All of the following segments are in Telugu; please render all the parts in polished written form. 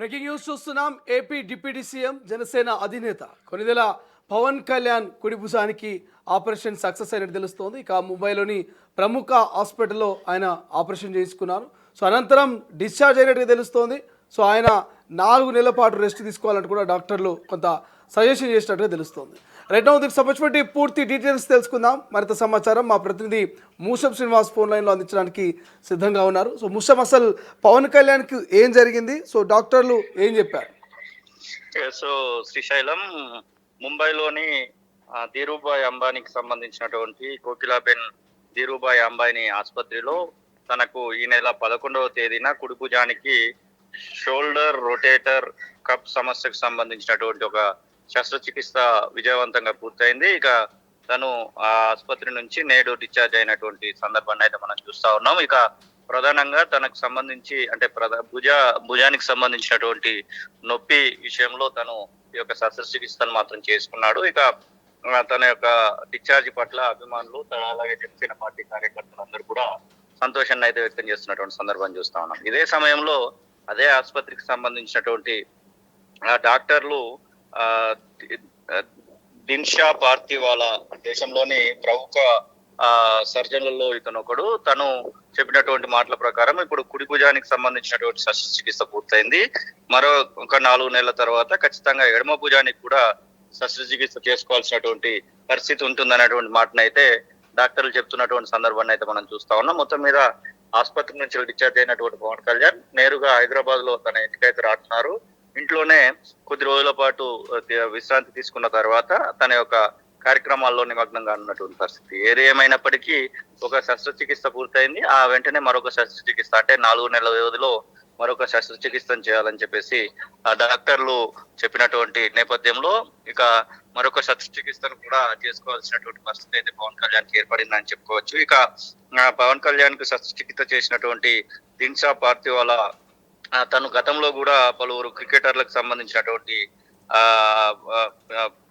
బ్రేకింగ్ న్యూస్ చూస్తున్నాం. ఏపీ డిప్యూటీ సీఎం జనసేన అధినేత కొనిదెల పవన్ కళ్యాణ్ కుడి భుజానికి ఆపరేషన్ సక్సెస్ అయినట్టు తెలుస్తోంది. ఇక ముంబైలోని ప్రముఖ హాస్పిటల్లో ఆయన ఆపరేషన్ చేయించుకున్నారు. సో అనంతరం డిశ్చార్జ్ అయినట్టుగా తెలుస్తోంది. సో ఆయన 4 నెలల పాటు రెస్ట్ తీసుకోవాలంటూ కూడా డాక్టర్లు కొంత సజెషన్ చేసినట్టుగా తెలుస్తోంది. రైట్ నౌ దీనికి సంబంధించి పూర్తి డీటెయిల్స్ తెలుసుకుందాం. మరింత సమాచారం మా ప్రతినిధి మూషం శ్రీనివాస్ ఫోన్ లైన్లో అందించడానికి సిద్ధంగా ఉన్నారు. సో మూషం, అసలు పవన్ కళ్యాణ్కి ఏం జరిగింది? సో డాక్టర్లు ఏం చెప్పారు? సో శ్రీశైలం ముంబైలోని ధీరూభాయ్ అంబానీకి సంబంధించినటువంటి కోకిలాబెన్ ధీరూభాయ్ అంబానీ ఆసుపత్రిలో తనకు ఈ నెల 11వ తేదీన కుడి భుజానికి షోల్డర్ రొటేటర్ కప్ సమస్యకు సంబంధించినటువంటి ఒక శస్త్రచికిత్స విజయవంతంగా పూర్తయింది. ఇక తను ఆ ఆసుపత్రి నుంచి నేడు డిశ్చార్జ్ అయినటువంటి సందర్భాన్ని అయితే మనం చూస్తా ఉన్నాం. ఇక ప్రధానంగా తనకు సంబంధించి అంటే భుజానికి సంబంధించినటువంటి నొప్పి విషయంలో తను ఈ యొక్క శస్త్రచికిత్సను మాత్రం చేసుకున్నాడు. ఇక తన యొక్క డిశ్చార్జ్ పట్ల అభిమానులు అలాగే జనసేన పార్టీ కార్యకర్తలు అందరూ కూడా సంతోషాన్ని అయితే వ్యక్తం చేస్తున్నటువంటి సందర్భాన్ని చూస్తా ఉన్నాం. ఇదే సమయంలో అదే ఆసుపత్రికి సంబంధించినటువంటి డాక్టర్లు దిన్షా పార్థివాలా దేశంలోని ప్రముఖ సర్జన్లలో ఇతను ఒకడు. తను చెప్పినటువంటి మాటల ప్రకారం ఇప్పుడు కుడి భుజానికి సంబంధించినటువంటి శస్త్రచికిత్స పూర్తయింది. మరో ఒక 4 నెలల తర్వాత ఖచ్చితంగా ఎడమ భుజానికి కూడా శస్త్రచికిత్స చేసుకోవాల్సినటువంటి పరిస్థితి ఉంటుందనేటువంటి మాటను అయితే డాక్టర్లు చెప్తున్నటువంటి సందర్భాన్ని అయితే మనం చూస్తా ఉన్నాం. మొత్తం మీద ఆసుపత్రి నుంచి డిశ్చార్జ్ అయినటువంటి పవన్ కళ్యాణ్ నేరుగా హైదరాబాద్ లో తన ఇంటికైతే రాస్తున్నారు. ఇంట్లోనే కొద్ది రోజుల పాటు విశ్రాంతి తీసుకున్న తర్వాత తన యొక్క కార్యక్రమాల్లో నిమగ్నంగా ఉన్నటువంటి పరిస్థితి. ఏది ఏమైనప్పటికీ ఒక శస్త్రచికిత్స పూర్తయింది. ఆ వెంటనే మరొక శస్త్రచికిత్స అంటే 4 నెలల వ్యవధిలో మరొక శస్త్రచికిత్సను చేయాలని చెప్పేసి ఆ డాక్టర్లు చెప్పినటువంటి నేపథ్యంలో ఇక మరొక శస్త్రచికిత్సను కూడా చేసుకోవాల్సినటువంటి పరిస్థితి అయితే పవన్ కళ్యాణ్కి ఏర్పడిందని చెప్పుకోవచ్చు. ఇక పవన్ కళ్యాణ్ కు శస్త్రచికిత్స చేసినటువంటి దిన్షా పార్థివాలా తను గతంలో కూడా పలువురు క్రికెటర్లకు సంబంధించినటువంటి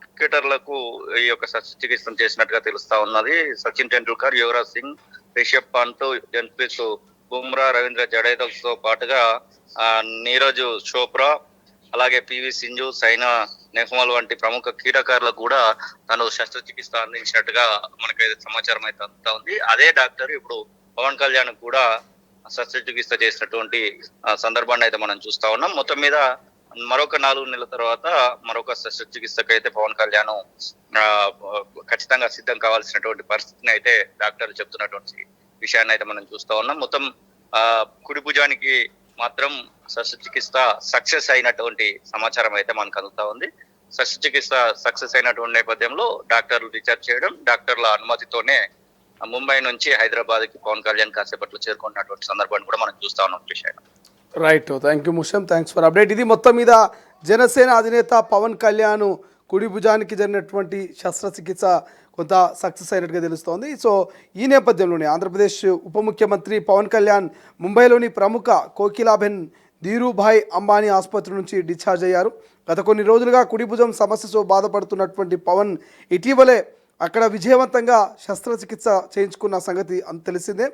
క్రికెటర్లకు ఈ యొక్క శస్త్రచికిత్సను చేసినట్టుగా తెలుస్తా ఉన్నది. సచిన్ టెండూల్కర్, యువరాజ్ సింగ్, రిషబ్ పంత్, జస్ప్రీత్ బుమ్రా, రవీంద్ర జడేజాతో పాటుగా నీరజ్ చోప్రా, అలాగే పివి సింధు, సైనా నెహ్వాల్ వంటి ప్రముఖ క్రీడాకారులకు కూడా తను శస్త్రచికిత్స అందించినట్టుగా మనకైతే సమాచారం అయితే అందుతా ఉంది. అదే డాక్టర్ ఇప్పుడు పవన్ కళ్యాణ్ కూడా శస్త్రచికిత్స చేసినటువంటి సందర్భాన్ని అయితే మనం చూస్తా ఉన్నాం. మొత్తం మీద మరొక 4 నెలల తర్వాత మరొక శస్త్రచికిత్సకు అయితే పవన్ కళ్యాణ్ ఖచ్చితంగా సిద్ధం కావాల్సినటువంటి పరిస్థితిని అయితే డాక్టర్లు చెప్తున్నటువంటి విషయాన్ని అయితే మనం చూస్తా ఉన్నాం. మొత్తం కుడి భుజానికి మాత్రం శస్త్రచికిత్స సక్సెస్ అయినటువంటి సమాచారం అయితే మనకు అందుతా ఉంది. శస్త్రచికిత్స సక్సెస్ అయినటువంటి నేపథ్యంలో డాక్టర్లు డిశ్చార్జ్ చేయడం, డాక్టర్ల అనుమతితోనే ముంబై నుంచి హైదరాబాద్ కి పవన్ కళ్యాణ్ కాసేపట్లో చేరుకున్నటువంటి సందర్భాన్ని కూడా మనం చూస్తా ఉన్నాం. Right, thank you Musham, thanks for update. ఇది మొత్తం మీద జనసేన అధినేత పవన్ కళ్యాణ్ కుడి భుజానికి జరిగినటువంటి శస్త్రచికిత్స కొంత సక్సెస్ అయినట్టుగా తెలుస్తోంది. సో ఈ నేపథ్యంలోనే ఆంధ్రప్రదేశ్ ఉప ముఖ్యమంత్రి పవన్ కళ్యాణ్ ముంబైలోని ప్రముఖ కోకిలాబెన్ ధీరూభాయ్ అంబానీ ఆసుపత్రి నుంచి డిశ్చార్జ్ అయ్యారు. గత కొన్ని రోజులుగా కుడి భుజం సమస్యతో బాధపడుతున్నటువంటి పవన్ ఇటీవలే అక్కడ విజయవంతంగా శస్త్రచికిత్స చేయించుకున్న సంగతి తెలిసిందే.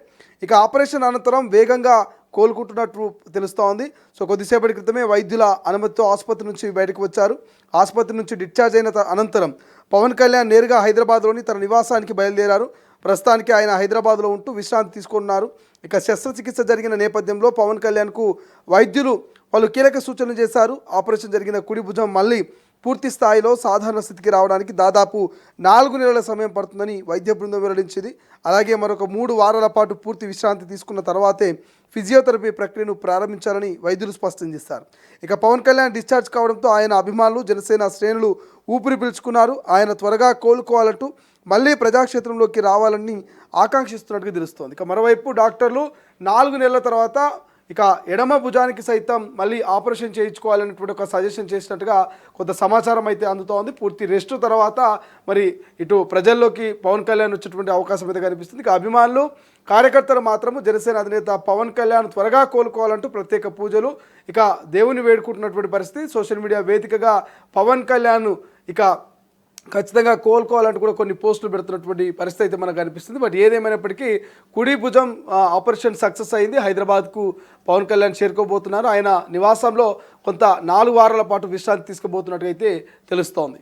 ఇక ఆపరేషన్ అనంతరం వేగంగా కోలుకుంటున్నట్టు తెలుస్తోంది. సో కొద్దిసేపటి క్రితమే వైద్యుల అనుమతితో ఆసుపత్రి నుంచి బయటకు వచ్చారు. ఆసుపత్రి నుంచి డిశ్చార్జ్ అయిన అనంతరం పవన్ కళ్యాణ్ నేరుగా హైదరాబాద్లోని తన నివాసానికి బయలుదేరారు. ప్రస్తుతానికి ఆయన హైదరాబాద్లో ఉంటూ విశ్రాంతి తీసుకున్నారు. ఇక శస్త్రచికిత్స జరిగిన నేపథ్యంలో పవన్ కళ్యాణ్కు వైద్యులు పలు కీలక సూచనలు చేశారు. ఆపరేషన్ జరిగిన కుడి భుజం మళ్ళీ పూర్తి స్థాయిలో సాధారణ స్థితికి రావడానికి దాదాపు 4 నెలల సమయం పడుతుందని వైద్య బృందం వెల్లడించింది. అలాగే మరొక 3 వారాల పాటు పూర్తి విశ్రాంతి తీసుకున్న తర్వాతే ఫిజియోథెరపీ ప్రక్రియను ప్రారంభించాలని వైద్యులు స్పష్టం చేశారు. ఇక పవన్ కళ్యాణ్ డిశ్చార్జ్ కావడంతో ఆయన అభిమానులు, జనసేన శ్రేణులు ఊపిరి పీల్చుకున్నారు. ఆయన త్వరగా కోలుకోవాలంటూ మళ్ళీ ప్రజాక్షేత్రంలోకి రావాలని ఆకాంక్షిస్తున్నట్టుగా తెలుస్తోంది. ఇక మరోవైపు డాక్టర్లు 4 నెలల తర్వాత ఇక ఎడమ భుజానికి సైతం మళ్ళీ ఆపరేషన్ చేయించుకోవాలనేటువంటి ఒక సజెషన్ చేసినట్టుగా కొంత సమాచారం అయితే అందుతోంది. పూర్తి రెస్ట్ తర్వాత మరి ఇటు ప్రజల్లోకి పవన్ కళ్యాణ్ వచ్చేటువంటి అవకాశం అయితే కనిపిస్తుంది. ఇక అభిమానులు, కార్యకర్తలు మాత్రము జనసేన అధినేత పవన్ కళ్యాణ్ త్వరగా కోలుకోవాలంటూ ప్రత్యేక పూజలు, ఇక దేవుని వేడుకుంటున్నటువంటి పరిస్థితి. సోషల్ మీడియా వేదికగా పవన్ కళ్యాణ్ ఇక ఖచ్చితంగా కోలుకోవాలంటూ కూడా కొన్ని పోస్టులు పెడుతున్నటువంటి పరిస్థితి అయితే మనకు కనిపిస్తుంది. బట్ ఏదేమైనప్పటికీ కుడి భుజం ఆపరేషన్ సక్సెస్ అయింది. హైదరాబాద్కు పవన్ కళ్యాణ్ చేరుకోబోతున్నారు. ఆయన నివాసంలో కొంత 4 వారాల పాటు విశ్రాంతి తీసుకోబోతున్నట్టు అయితే తెలుస్తోంది.